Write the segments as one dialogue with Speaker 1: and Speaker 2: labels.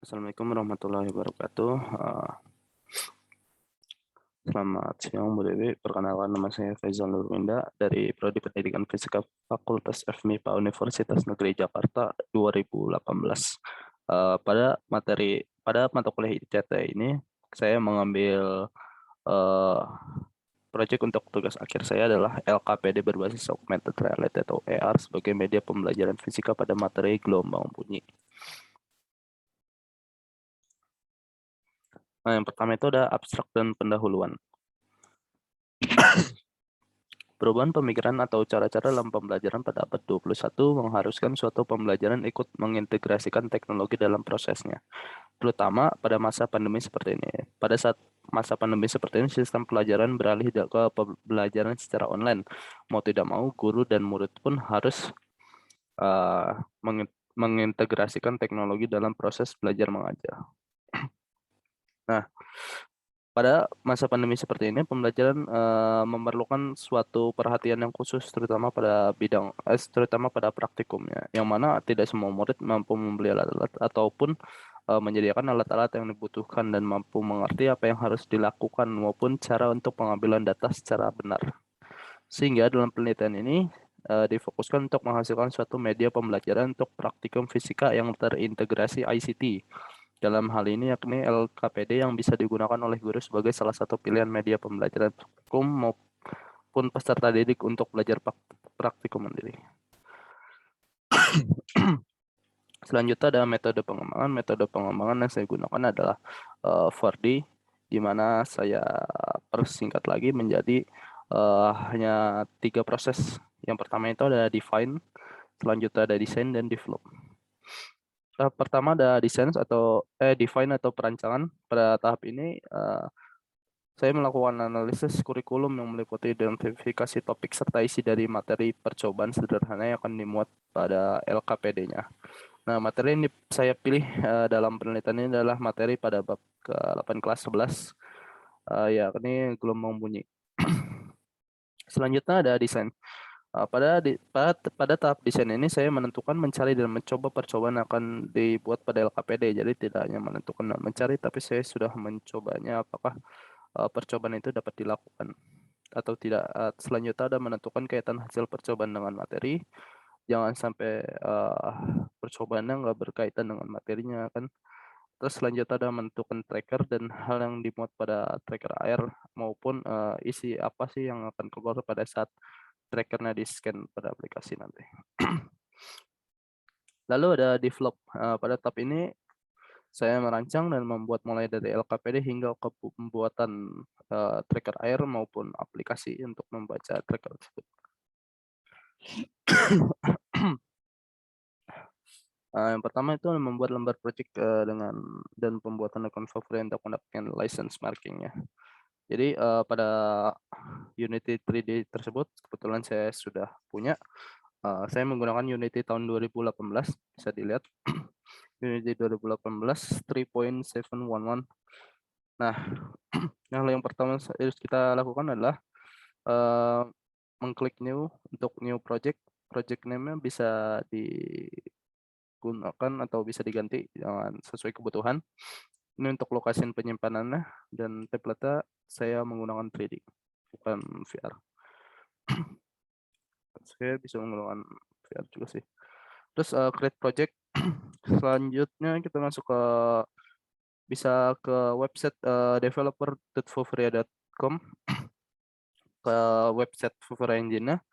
Speaker 1: Assalamualaikum warahmatullahi wabarakatuh. Selamat siang Bu Dewi. Perkenalkan, nama saya Faizal Nurminda dari Prodi Pendidikan Fisika Fakultas FMIPA Universitas Negeri Jakarta 2018. Pada mata kuliah ICT ini, saya mengambil eh, proyek untuk tugas akhir saya adalah LKPD berbasis Augmented Reality atau AR sebagai media pembelajaran fisika pada materi gelombang bunyi. Nah, yang pertama itu ada abstrak dan pendahuluan. Perubahan pemikiran atau cara-cara dalam pembelajaran pada abad 21 mengharuskan suatu pembelajaran ikut mengintegrasikan teknologi dalam prosesnya, terutama pada masa pandemi seperti ini. Pada saat masa pandemi seperti ini, sistem pelajaran beralih ke pembelajaran secara online. Mau tidak mau, guru dan murid pun harus mengintegrasikan teknologi dalam proses belajar mengajar. Nah, pada masa pandemi seperti ini, pembelajaran memerlukan suatu perhatian yang khusus, terutama pada praktikumnya, yang mana tidak semua murid mampu membeli alat-alat ataupun menyediakan alat-alat yang dibutuhkan dan mampu mengerti apa yang harus dilakukan maupun cara untuk pengambilan data secara benar. Sehingga dalam penelitian ini difokuskan untuk menghasilkan suatu media pembelajaran untuk praktikum fisika yang terintegrasi ICT. Dalam hal ini yakni LKPD yang bisa digunakan oleh guru sebagai salah satu pilihan media pembelajaran praktikum maupun peserta didik untuk belajar praktikum mandiri. Selanjutnya ada metode pengembangan. Metode pengembangan yang saya gunakan adalah 4D, di mana saya persingkat lagi menjadi hanya 3 proses. Yang pertama itu ada define, selanjutnya ada design dan develop. Pertama ada define atau perancangan. Pada tahap ini saya melakukan analisis kurikulum yang meliputi identifikasi topik serta isi dari materi percobaan sederhana yang akan dimuat pada LKPD-nya. Nah, materi yang saya pilih dalam penelitian ini adalah materi pada bab ke-8 kelas 11, yakni gelombang bunyi. Selanjutnya ada desain. Pada tahap desain ini saya menentukan, mencari, dan mencoba percobaan akan dibuat pada LKPD. Jadi tidak hanya menentukan dan mencari, tapi saya sudah mencobanya apakah percobaan itu dapat dilakukan atau tidak. Selanjutnya ada menentukan kaitan hasil percobaan dengan materi. Jangan sampai percobaannya nggak berkaitan dengan materinya kan. Terus selanjutnya ada menentukan tracker dan hal yang dimuat pada tracker air maupun isi apa sih yang akan keluar pada saat trackernya di-scan pada aplikasi nanti. Lalu ada develop. Pada tahap ini saya merancang dan membuat mulai dari LKPD hingga ke pembuatan tracker air maupun aplikasi untuk membaca tracker tersebut. Yang pertama itu membuat lembar project dan pembuatan akun favorit untuk mendapatkan license markingnya. Jadi pada Unity 3D tersebut kebetulan saya sudah punya. Saya menggunakan Unity tahun 2018, bisa dilihat. Unity 2018 3.711. Nah, yang pertama harus kita lakukan adalah mengklik new untuk new project. Project name-nya bisa digunakan atau bisa diganti dengan sesuai kebutuhan. Ini untuk lokasi penyimpanannya, dan template-nya saya menggunakan 3D, bukan VR. Saya bisa menggunakan VR juga sih. Terus create project. Selanjutnya kita masuk bisa ke website developer.voveria.com, ke website Voveria Engine-nya.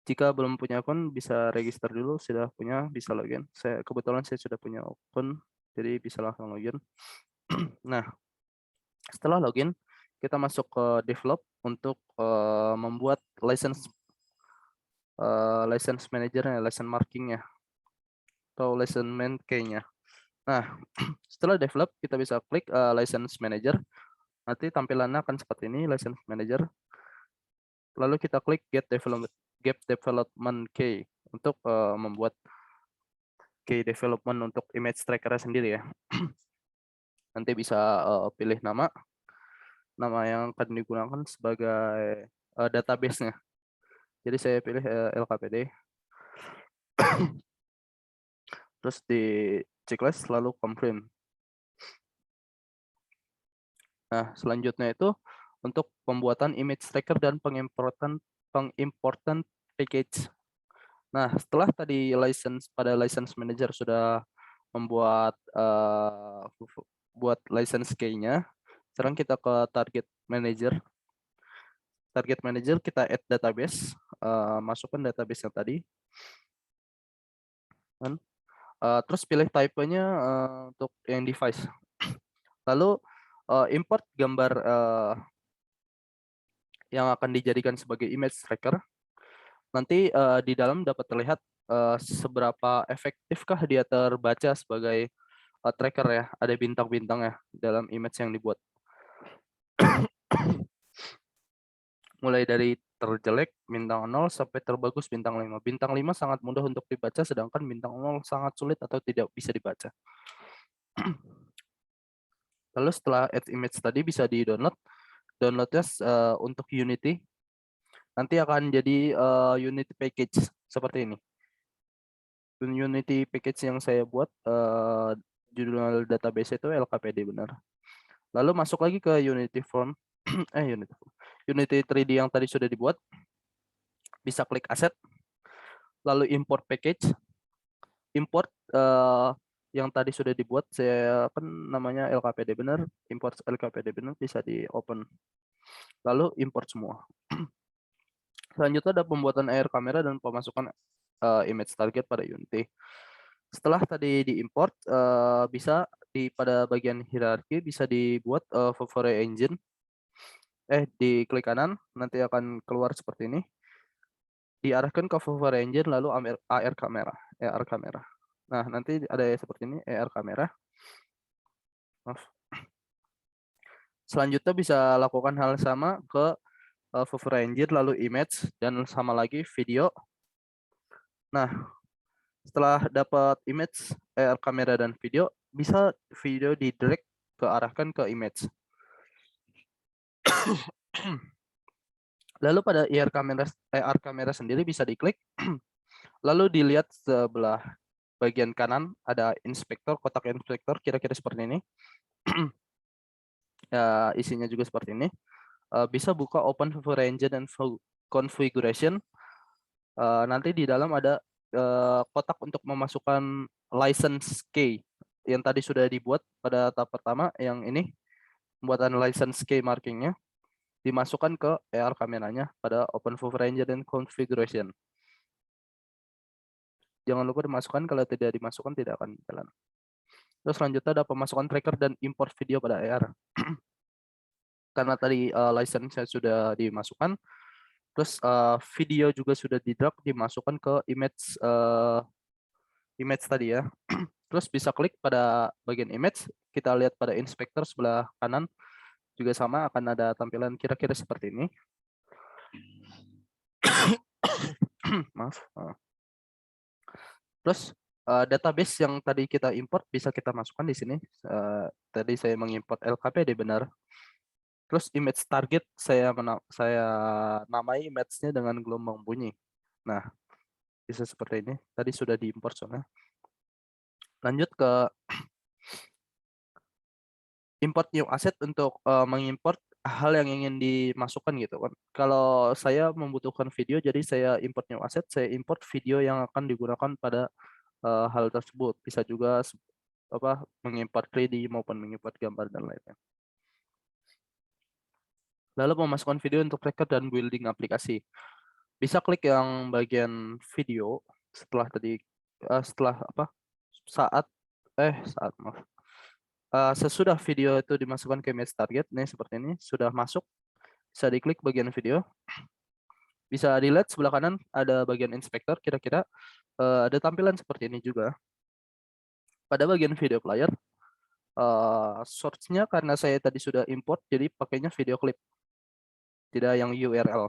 Speaker 1: Jika belum punya akun, bisa register dulu. Sudah punya, bisa login. Kebetulan saya sudah punya akun, jadi bisa langsung login. Nah, setelah login, kita masuk ke develop untuk membuat license manager-nya, license marking-nya, atau license key-nya. Nah, setelah develop, kita bisa klik license manager. Nanti tampilannya akan seperti ini, license manager. Lalu kita klik get development key untuk membuat key development untuk image tracker sendiri ya. Nanti bisa pilih nama yang akan digunakan sebagai database-nya. Jadi saya pilih LKPD. Terus di checklist lalu confirm. Nah, selanjutnya itu untuk pembuatan image tracker dan pengimportan package. Nah, setelah tadi license manager sudah membuat buat license key-nya, sekarang kita ke target manager. Target manager kita add database, masukkan database yang tadi. Dan, terus pilih type-nya untuk yang device. Lalu import gambar yang akan dijadikan sebagai image tracker. Nanti di dalam dapat terlihat seberapa efektifkah dia terbaca sebagai tracker ya. Ada bintang-bintang ya dalam image yang dibuat. Mulai dari terjelek bintang 0 sampai terbagus bintang 5. Bintang 5 sangat mudah untuk dibaca, sedangkan bintang 0 sangat sulit atau tidak bisa dibaca. Lalu setelah add image tadi bisa di-download. Downloadnya untuk Unity. Nanti akan jadi Unity package seperti ini. Unity package yang saya buat judul database itu LKPD benar. Lalu masuk lagi ke Unity Form. Unity 3D yang tadi sudah dibuat. Bisa klik asset. Lalu import package. Import yang tadi sudah dibuat, saya kan namanya LKPD benar, import LKPD benar bisa di open. Lalu import semua. Selanjutnya ada pembuatan AR kamera dan pemasukan image target pada Unity. Setelah tadi diimport, bisa pada bagian hierarki bisa dibuat favorite engine. Di klik kanan nanti akan keluar seperti ini. Diarahkan ke favorite engine lalu AR kamera. Nah, nanti ada seperti ini AR kamera. Maaf. Selanjutnya bisa lakukan hal sama ke favorite engine lalu image dan sama lagi video. Nah, setelah dapat image, kamera dan video, bisa video di drag ke arahkan ke image. Lalu pada AR kamera sendiri bisa diklik, lalu dilihat sebelah bagian kanan ada inspektor, kotak inspektor kira-kira seperti ini. Ya, isinya juga seperti ini. Bisa buka open favorite engine and configuration. Nanti di dalam ada kotak untuk memasukkan license key yang tadi sudah dibuat pada tahap pertama, yang ini pembuatan license key markingnya dimasukkan ke AR kameranya pada open favorite engine dan configuration. Jangan lupa dimasukkan, kalau tidak dimasukkan tidak akan jalan. Terus selanjutnya ada pemasukan tracker dan import video pada AR. Karena tadi license-nya sudah dimasukkan, terus video juga sudah di-drag dimasukkan ke image tadi ya. Terus bisa klik pada bagian image, kita lihat pada inspektor sebelah kanan juga sama, akan ada tampilan kira-kira seperti ini. Maaf. Terus database yang tadi kita import bisa kita masukkan di sini. Tadi saya mengimport LKPD benar. Terus image target saya namai image-nya dengan gelombang bunyi. Nah, bisa seperti ini. Tadi sudah diimport soalnya. Lanjut ke import new asset untuk mengimport hal yang ingin dimasukkan gitu kan. Kalau saya membutuhkan video, jadi saya import new asset, saya import video yang akan digunakan pada hal tersebut. Bisa juga mengimport 3D maupun mengimport gambar dan lainnya. Lalu memasukkan video untuk record dan building aplikasi. Bisa klik yang bagian video setelah tadi sesudah video itu dimasukkan ke image target nih seperti ini, sudah masuk, bisa diklik bagian video. Bisa dilihat sebelah kanan ada bagian inspektor, kira-kira ada tampilan seperti ini juga. Pada bagian video player, source-nya karena saya tadi sudah import, jadi pakainya video clip, tidak yang URL.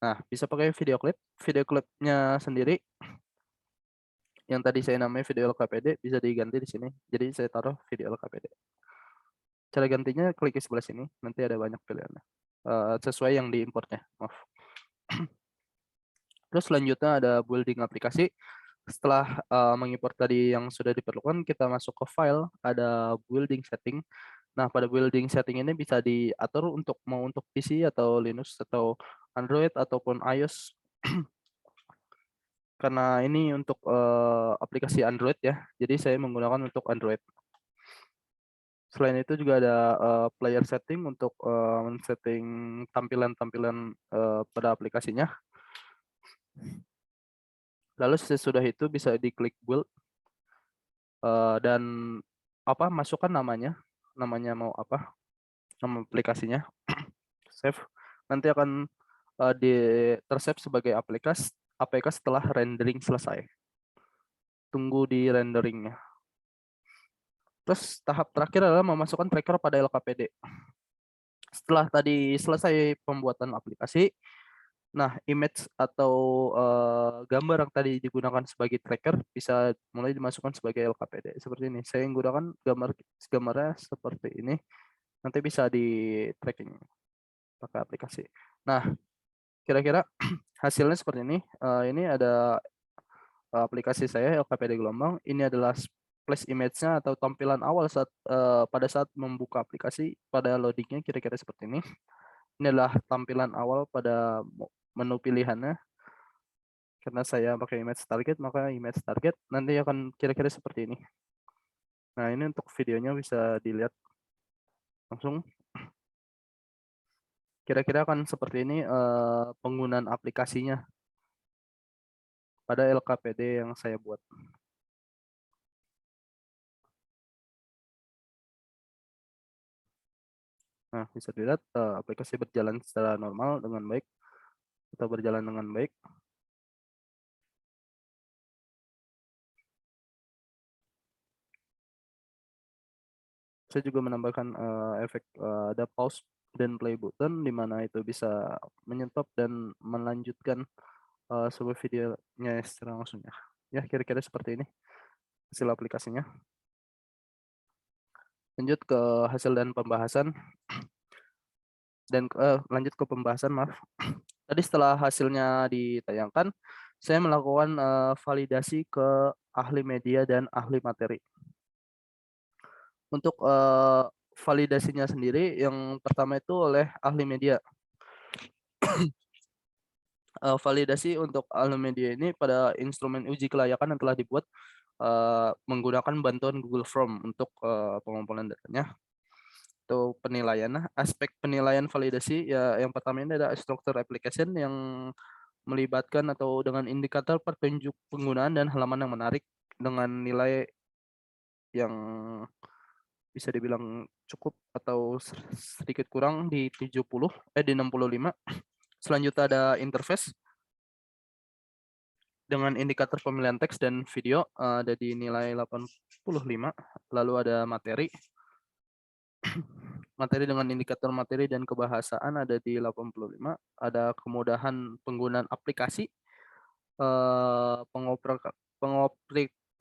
Speaker 1: Nah, bisa pakai video clip. Video clipnya sendiri yang tadi saya namanya video LKPD bisa diganti di sini. Jadi saya taruh video LKPD. Cara gantinya klik di sebelah sini, nanti ada banyak pilihannya. Sesuai yang diimportnya. Maaf. Terus selanjutnya ada building aplikasi. Setelah mengimport tadi yang sudah diperlukan, kita masuk ke file, ada building setting. Nah, pada building setting ini bisa diatur untuk PC atau Linux atau Android ataupun iOS. Karena ini untuk aplikasi Android ya, jadi saya menggunakan untuk Android. Selain itu juga ada player setting untuk men-setting tampilan-tampilan pada aplikasinya. Lalu sesudah itu bisa diklik build dan masukkan namanya mau apa, nama aplikasinya, save. Nanti akan di tersave sebagai APK setelah rendering selesai. Tunggu di renderingnya. Terus tahap terakhir adalah memasukkan tracker pada LKPD. Setelah tadi selesai pembuatan aplikasi, nah image atau gambar yang tadi digunakan sebagai tracker bisa mulai dimasukkan sebagai LKPD seperti ini. Saya menggunakan gambarnya seperti ini. Nanti bisa di tracking pakai aplikasi. Nah, kira-kira hasilnya seperti ini. Ini ada aplikasi saya LKPD Gelombang. Ini adalah splash image-nya atau tampilan awal pada saat membuka aplikasi pada loadingnya kira-kira seperti ini. Ini adalah tampilan awal pada menu pilihannya. Karena saya pakai image target, maka image target nanti akan kira-kira seperti ini. Nah, ini untuk videonya bisa dilihat langsung. Kira-kira akan seperti ini penggunaan aplikasinya pada LKPD yang saya buat. Nah, bisa dilihat aplikasi berjalan secara normal dengan baik atau berjalan dengan baik. Saya juga menambahkan efek ada pause dan play button di mana itu bisa menyetop dan melanjutkan sebuah videonya secara langsung ya. Ya, kira-kira seperti ini hasil aplikasinya. Lanjut ke hasil dan pembahasan lanjut ke pembahasan, maaf. Tadi setelah hasilnya ditayangkan, saya melakukan validasi ke ahli media dan ahli materi. Untuk validasinya sendiri, yang pertama itu oleh ahli media. Validasi untuk ahli media ini pada instrumen uji kelayakan yang telah dibuat menggunakan bantuan Google Form untuk pengumpulan datanya atau penilaian. Nah, aspek penilaian validasi ya yang pertama ini ada structure application yang melibatkan atau dengan indikator petunjuk penggunaan dan halaman yang menarik dengan nilai yang bisa dibilang cukup atau sedikit kurang di 65. Selanjutnya ada interface dengan indikator pemilihan teks dan video ada di nilai 85. Lalu ada materi dengan indikator materi dan kebahasaan ada di 85. Ada kemudahan penggunaan aplikasi,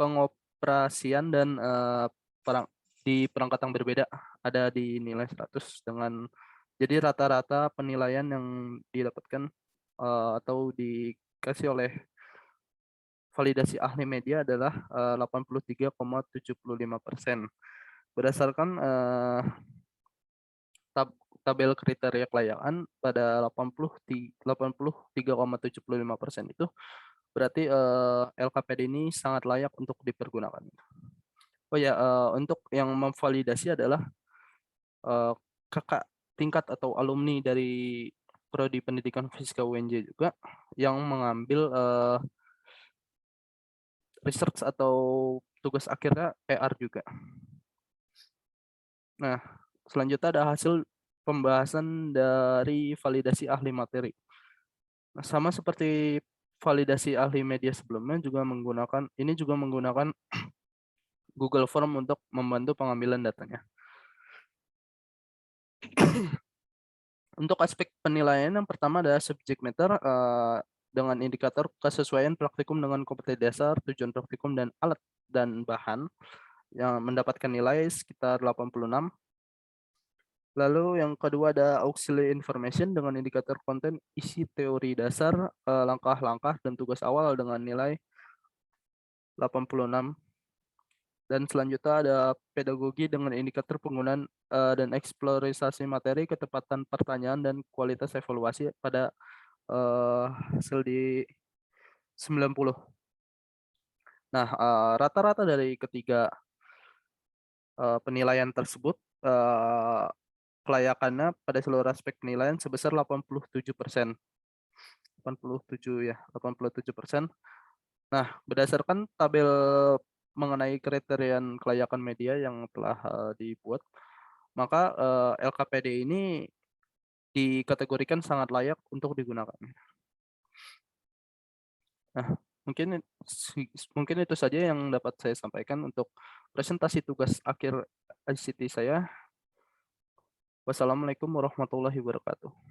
Speaker 1: pengoperasian dan di perangkat yang berbeda ada di nilai 100 dengan jadi rata-rata penilaian yang didapatkan atau dikasih oleh validasi ahli media adalah 83,75%. Berdasarkan tabel kriteria kelayakan pada 83,75% itu berarti LKPD ini sangat layak untuk dipergunakan. Oh ya, untuk yang memvalidasi adalah kakak tingkat atau alumni dari Prodi Pendidikan Fisika UNJ juga yang mengambil research atau tugas akhirnya PR juga. Nah, selanjutnya ada hasil pembahasan dari validasi ahli materi. Nah, sama seperti validasi ahli media sebelumnya juga menggunakan Google Form untuk membantu pengambilan datanya. Untuk aspek penilaian yang pertama adalah subject matter dengan indikator kesesuaian praktikum dengan kompetensi dasar, tujuan praktikum dan alat dan bahan yang mendapatkan nilai sekitar 86. Lalu yang kedua ada auxiliary information dengan indikator konten isi teori dasar, langkah-langkah dan tugas awal dengan nilai 86. Dan selanjutnya ada pedagogi dengan indikator penggunaan dan eksplorisasi materi, ketepatan pertanyaan, dan kualitas evaluasi pada hasil di 90. Nah, rata-rata dari ketiga penilaian tersebut, kelayakannya pada seluruh aspek penilaian sebesar 87%. 87 ya, 87%. Nah, berdasarkan tabel mengenai kriteria kelayakan media yang telah dibuat, maka LKPD ini dikategorikan sangat layak untuk digunakan. Nah, mungkin itu saja yang dapat saya sampaikan untuk presentasi tugas akhir ICT saya. Wassalamualaikum warahmatullahi wabarakatuh.